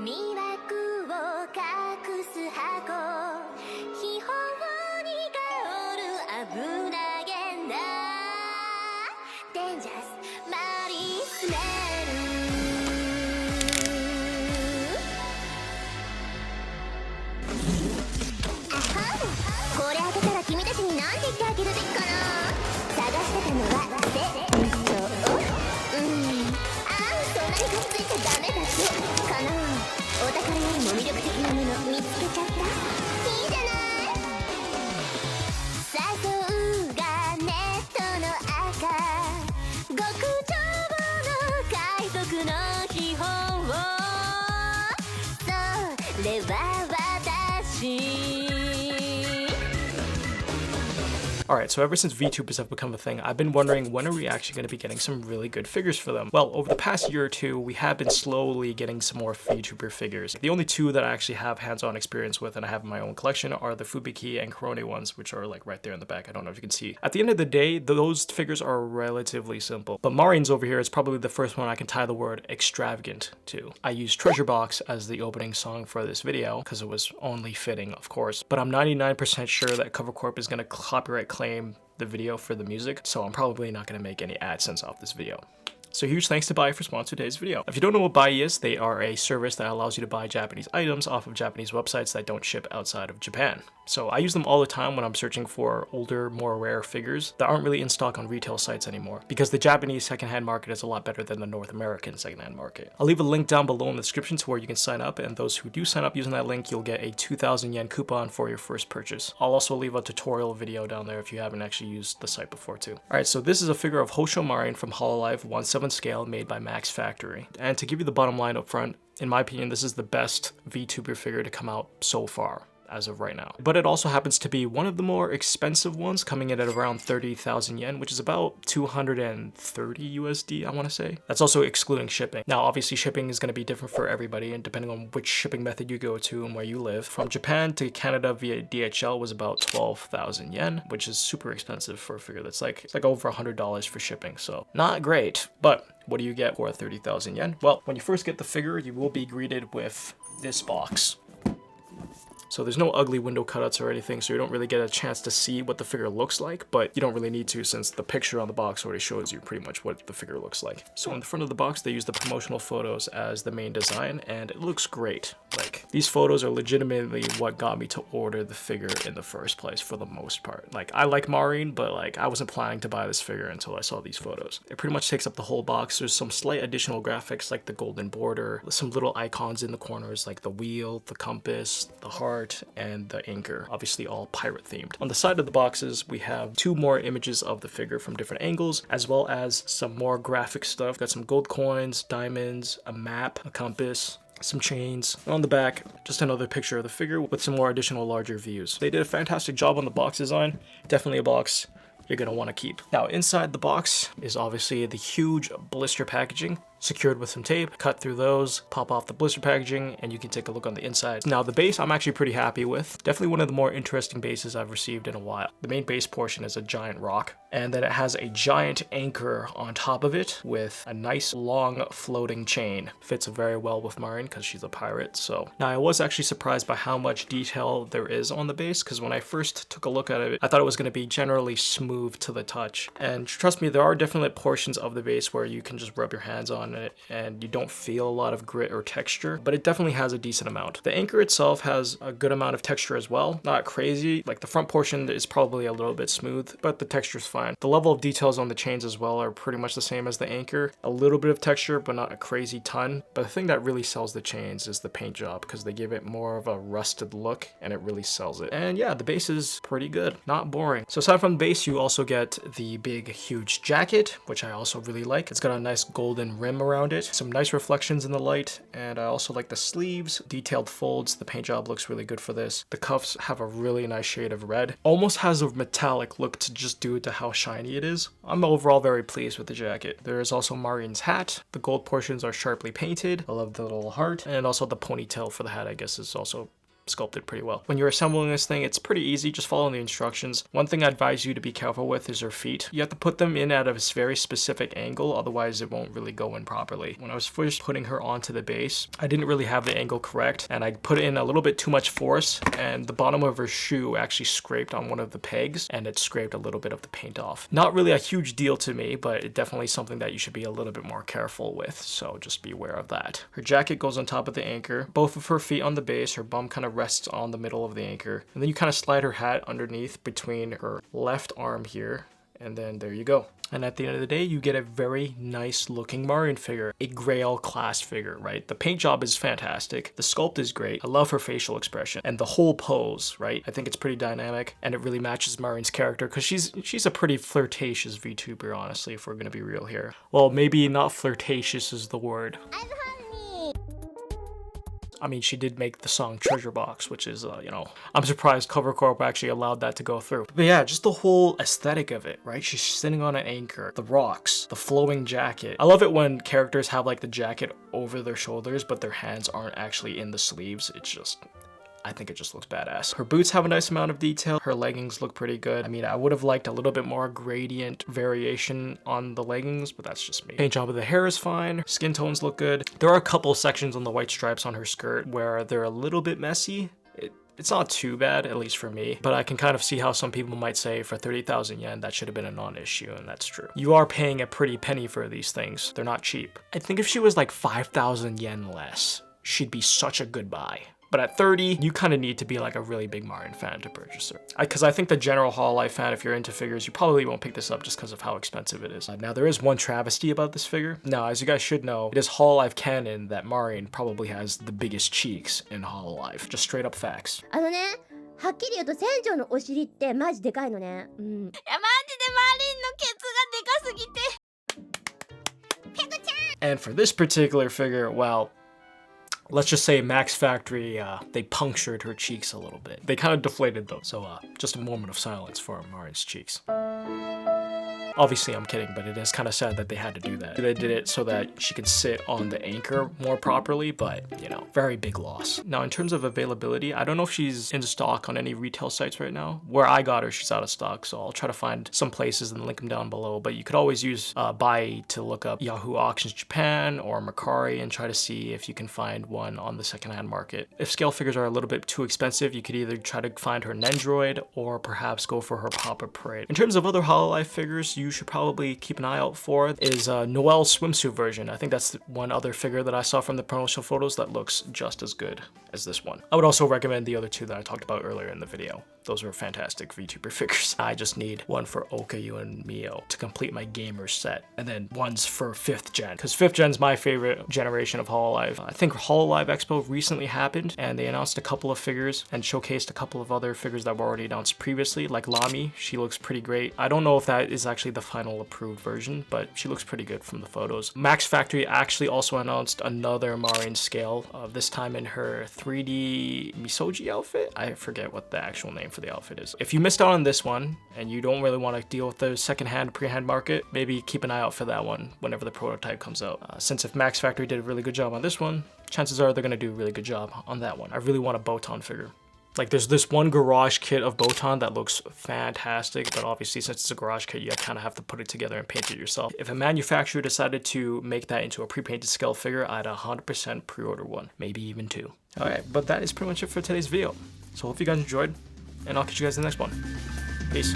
魅惑を隠す箱秘宝に香る危なげなデンジャスマリスメルあはんこれ開けたら君たちに何て言ってあげるべきかな探してたのはセットそんなにかっついちゃダメだってかなお宝よりも魅力的なもの見つけちゃったいいじゃない誘うがネットの赤極上の海賊の秘宝それは私Alright, so ever since VTubers have become a thing, I've been wondering when are we actually going to be getting some really good figures for them? Well, over the past year or two, we have been slowly getting some more VTuber figures. The only two that I actually have hands-on experience with and I have in my own collection are the Fubiki and Korone ones, which are like right there in the back. I don't know if you can see. At the end of the day, those figures are relatively simple. But Marin's over here is probably the first one I can tie the word extravagant to. I used Treasure Box as the opening song for this video because it was only fitting, of course. But I'm 99% sure that Cover Corp is going to copyright claim the video for the music, so I'm probably not going to make any AdSense off this video. So huge thanks to Bai for sponsoring today's video. If you don't know what Bai is, they are a service that allows you to buy Japanese items off of Japanese websites that don't ship outside of Japan. So I use them all the time when I'm searching for older, more rare figures that aren't really in stock on retail sites anymore, because the Japanese secondhand market is a lot better than the North American secondhand market. I'll leave a link down below in the description to where you can sign up, and those who do sign up using that link, you'll get a 2,000 yen coupon for your first purchase. I'll also leave a tutorial video down there if you haven't actually used the site before too. Alright, so this is a figure of Houshou Marin from Hololive 1/7 scale made by Max Factory. And to give you the bottom line up front, in my opinion, this is the best VTuber figure to come out so far as of right now. But it also happens to be one of the more expensive ones, coming in at around 30,000 yen, which is about 230 USD, I want to say. That's also excluding shipping. Now, obviously shipping is going to be different for everybody, and depending on which shipping method you go to and where you live. From Japan to Canada via DHL was about 12,000 yen, which is super expensive for a figure that's it's like over $100 for shipping, so not great. But what do you get for 30,000 yen? Well, when you first get the figure, you will be greeted with this box. So there's no ugly window cutouts or anything, so you don't really get a chance to see what the figure looks like, but you don't really need to since the picture on the box already shows you pretty much what the figure looks like. So in the front of the box, they use the promotional photos as the main design, and it looks great. Like, these photos are legitimately what got me to order the figure in the first place for the most part. Like, I like Marin, but like, I wasn't planning to buy this figure until I saw these photos. It pretty much takes up the whole box. There's some slight additional graphics like the golden border, some little icons in the corners like the wheel, the compass, the heart, and the anchor, obviously all pirate themed. On the side of the boxes, we have two more images of the figure from different angles, as well as some more graphic stuff. Got some gold coins, diamonds, a map, a compass, some chains. On the back, just another picture of the figure with some more additional larger views. They did a fantastic job on the box design. Definitely a box you're gonna want to keep. Now, inside the box is obviously the huge blister packaging, secured with some tape. Cut through those, pop off the blister packaging, and you can take a look on the inside. Now, the base I'm actually pretty happy with. Definitely one of the more interesting bases I've received in a while. The main base portion is a giant rock, and then it has a giant anchor on top of it with a nice long floating chain. Fits very well with Marin because she's a pirate. So now I was actually surprised by how much detail there is on the base, because when I first took a look at it, I thought it was going to be generally smooth to the touch. And trust me, there are definitely portions of the base where you can just rub your hands on it and you don't feel a lot of grit or texture, but it definitely has a decent amount. The anchor itself has a good amount of texture as well. Not crazy. Like, the front portion is probably a little bit smooth, but the texture's fine. The level of details on the chains as well are pretty much the same as the anchor. A little bit of texture, but not a crazy ton. But the thing that really sells the chains is the paint job, because they give it more of a rusted look and it really sells it. And yeah, the base is pretty good, not boring. So aside from the base, you also get the big huge jacket, which I also really like. It's got a nice golden rim around it, some nice reflections in the light, and I also like the sleeves, detailed folds. The paint job looks really good for this. The cuffs have a really nice shade of red. Almost has a metallic look to just due to how shiny it is. I'm overall very pleased with the jacket. There is also Marin's hat. The gold portions are sharply painted. I love the little heart, and also the ponytail for the hat, I guess, is also sculpted pretty well. When you're assembling this thing, it's pretty easy, just follow the instructions. One thing I advise you to be careful with is her feet. You have to put them in at a very specific angle, otherwise it won't really go in properly. When I was first putting her onto the base, I didn't really have the angle correct, and I put in a little bit too much force, and the bottom of her shoe actually scraped on one of the pegs, and it scraped a little bit of the paint off. Not really a huge deal to me, but it's definitely something that you should be a little bit more careful with, so just be aware of that. Her jacket goes on top of the anchor, both of her feet on the base, her bum kind of rests on the middle of the anchor, and then you kind of slide her hat underneath between her left arm here, and then there you go. And at the end of the day, you get a very nice looking Marion figure, a Grail class figure, right? The paint job is fantastic. The sculpt is great. I love her facial expression and the whole pose, right? I think it's pretty dynamic and it really matches Marion's character because she's a pretty flirtatious VTuber, honestly, if we're gonna be real here. Well, maybe not flirtatious is the word. I mean, she did make the song Treasure Box, which is, you know, I'm surprised Cover Corp actually allowed that to go through. But yeah, just the whole aesthetic of it, right? She's sitting on an anchor, the rocks, the flowing jacket. I love it when characters have like the jacket over their shoulders, but their hands aren't actually in the sleeves. It's just, I think it just looks badass. Her boots have a nice amount of detail. Her leggings look pretty good. I mean, I would have liked a little bit more gradient variation on the leggings, but that's just me. Paint job of the hair is fine. Skin tones look good. There are a couple sections on the white stripes on her skirt where they're a little bit messy. It's not too bad, at least for me, but I can kind of see how some people might say for 30,000 yen, that should have been a non-issue, and that's true. You are paying a pretty penny for these things. They're not cheap. I think if she was like 5,000 yen less, she'd be such a good buy. But at 30, you kind of need to be like a really big Marion fan to purchase her. Because I think the general Hololive fan, if you're into figures, you probably won't pick this up just because of how expensive it is. Now, there is one travesty about this figure. Now, as you guys should know, it is Hololive canon that Marion probably has the biggest cheeks in Hololive. Just straight up facts. はっきり言うと船長のお尻ってマジでかいのね。いやマジでマリンのケツがでかすぎて。ペコちゃん。 And for this particular figure, well, let's just say Max Factory, they punctured her cheeks a little bit. They kind of deflated though, so just a moment of silence for Marion's cheeks. Obviously, I'm kidding, but it is kind of sad that they had to do that. They did it so that she could sit on the anchor more properly, but, you know, very big loss. Now, in terms of availability, I don't know if she's in stock on any retail sites right now. Where I got her, she's out of stock, so I'll try to find some places and link them down below. But you could always use Buy to look up Yahoo Auctions Japan or Mercari and try to see if you can find one on the secondhand market. If scale figures are a little bit too expensive, you could either try to find her Nendroid or perhaps go for her Papa Parade. In terms of other Hololive figures, you should probably keep an eye out for is Noelle's swimsuit version. I think that's one other figure that I saw from the promotional photos that looks just as good as this one. I would also recommend the other two that I talked about earlier in the video. Those are fantastic VTuber figures. I just need one for Okayu and Mio to complete my gamer set, and then one's for 5th gen, because 5th gen's my favorite generation of Hololive. I think Hololive Expo recently happened, and they announced a couple of figures and showcased a couple of other figures that were already announced previously, like Lami. She looks pretty great. I don't know if that is actually the final approved version, but she looks pretty good from the photos. Max Factory actually also announced another Marion scale, this time in her 3D Misoji outfit. I forget what the actual name for the outfit is. If you missed out on this one and you don't really want to deal with the secondhand pre-hand market, maybe keep an eye out for that one whenever the prototype comes out. Since if Max Factory did a really good job on this one, chances are they're going to do a really good job on that one. I really want a Botan figure. Like, there's this one garage kit of Botan that looks fantastic, but obviously since it's a garage kit, you kind of have to put it together and paint it yourself. If a manufacturer decided to make that into a pre-painted scale figure, I'd 100% pre-order one, maybe even 2. All right, but that is pretty much it for today's video. So hope you guys enjoyed, and I'll catch you guys in the next one. Peace.